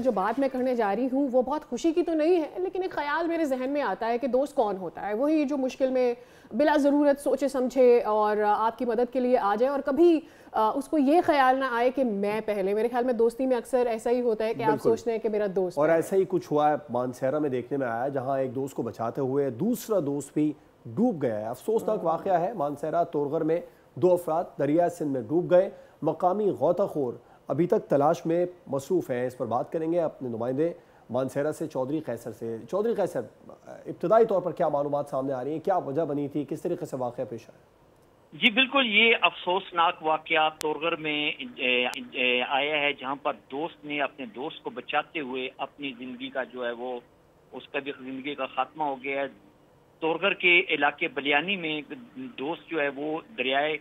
جو بات میں کرنے جا رہی ہوں وہ بہت خوشی کی تو نہیں ہے، لیکن ایک خیال میرے ذہن میں آتا ہے کہ دوست کون ہوتا ہے؟ وہی جو مشکل میں بلا ضرورت سوچے سمجھے اور آپ کی مدد کے لیے آ جائے، اور کبھی اس کو یہ خیال نہ آئے کہ میں پہلے. میرے خیال میں دوستی میں اکثر ایسا ہی ہوتا ہے کہ آپ سوچتے ہیں کہ میرا دوست. اور ایسا ہی کچھ ہوا ہے مانسہرہ میں دیکھنے میں آیا، جہاں ایک دوست کو بچاتے ہوئے دوسرا دوست بھی ڈوب گیا ہے. افسوسناک واقعہ ہے. مانسہرہ تورغر میں 2 افراد دریائے سندھ میں ڈوب گئے. مقامی غوطہ خور ابھی تک تلاش میں مصروف ہیں. اس پر بات کریں گے اپنے نمائندے مانسہرہ سے چودھری قیصر سے. چودھری قیصر، ابتدائی طور پر کیا معلومات سامنے آ رہی ہیں؟ کیا وجہ بنی تھی؟ کس طریقے سے واقعہ پیش آیا؟ جی بالکل، یہ افسوسناک واقعہ تورغر میں آیا ہے، جہاں پر دوست نے اپنے دوست کو بچاتے ہوئے اپنی زندگی کا جو ہے وہ اس کا بھی زندگی کا خاتمہ ہو گیا ہے. تورغر کے علاقے بلیانی میں دوست جو ہے وہ دریائے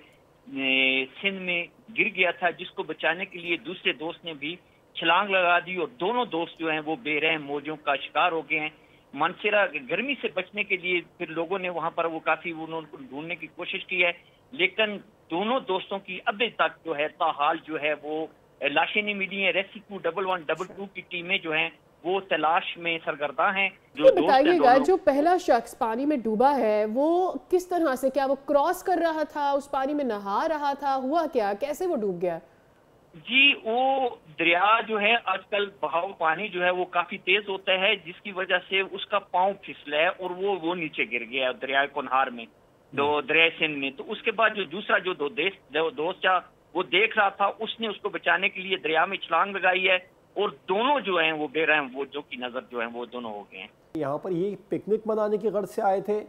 سندھ میں گر گیا تھا، جس کو بچانے کے لیے دوسرے دوست نے بھی چھلانگ لگا دی اور دونوں دوست جو ہیں وہ بے رحم موجوں کا شکار ہو گئے ہیں. مانسہرہ گرمی سے بچنے کے لیے پھر لوگوں نے وہاں پر وہ کافی ڈھونڈنے کی کوشش کی ہے، لیکن دونوں دوستوں کی ابھی تک جو ہے تاحال جو ہے وہ لاشیں نہیں ملی ہیں. ریسکیو 1112 کی ٹیمیں جو ہیں وہ تلاش میں سرگرداں ہیں. بتائیے گا، جو پہلا شخص پانی میں ڈوبا ہے وہ کس طرح سے، کیا وہ کراس کر رہا تھا، اس پانی میں نہا رہا تھا، ہوا کیا، کیسے وہ ڈوب گیا؟ جی، وہ دریا جو ہے آج کل بہاؤ پانی جو ہے وہ کافی تیز ہوتا ہے، جس کی وجہ سے اس کا پاؤں پھسلا ہے اور وہ نیچے گر گیا دریا کنہار میں، تو دریائے سندھ میں. تو اس کے بعد جو دوسرا جو دوست تھا وہ دیکھ رہا تھا، اس نے اس کو بچانے کے لیے دریا میں چھلانگ لگائی ہے اور دونوں جو ہیں وہ بے رحم وہ جو کی نظر جو ہیں وہ دونوں ہو گئے ہیں. یہاں پر یہ پکنک منانے کی غرض سے آئے تھے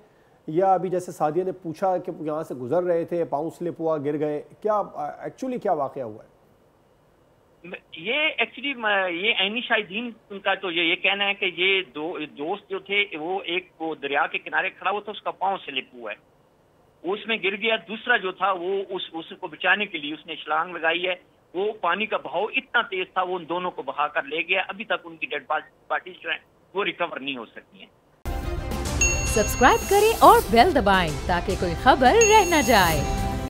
یا ابھی جیسے سعدیہ نے پوچھا کہ یہاں سے گزر رہے تھے، پاؤں سلپ ہوا، گر گئے، کیا ایکچولی کیا واقعہ ہوا ہے؟ یہ ایکچولی یہ عینی شاہدین ان کا تو یہ کہنا ہے کہ یہ دوست جو تھے وہ ایک وہ دریا کے کنارے کھڑا ہوا تھا، اس کا پاؤں سلپ ہوا ہے، اس میں گر گیا. دوسرا جو تھا وہ اس کو بچانے کے لیے اس نے چھلانگ لگائی ہے. وہ پانی کا بہاؤ اتنا تیز تھا وہ ان دونوں کو بہا کر لے گیا. ابھی تک ان کی ڈیڈ باڈیز جو ہیں وہ ریکور نہیں ہو سکتی ہیں. سبسکرائب کریں اور بیل دبائیں تاکہ کوئی خبر رہ نہ جائے.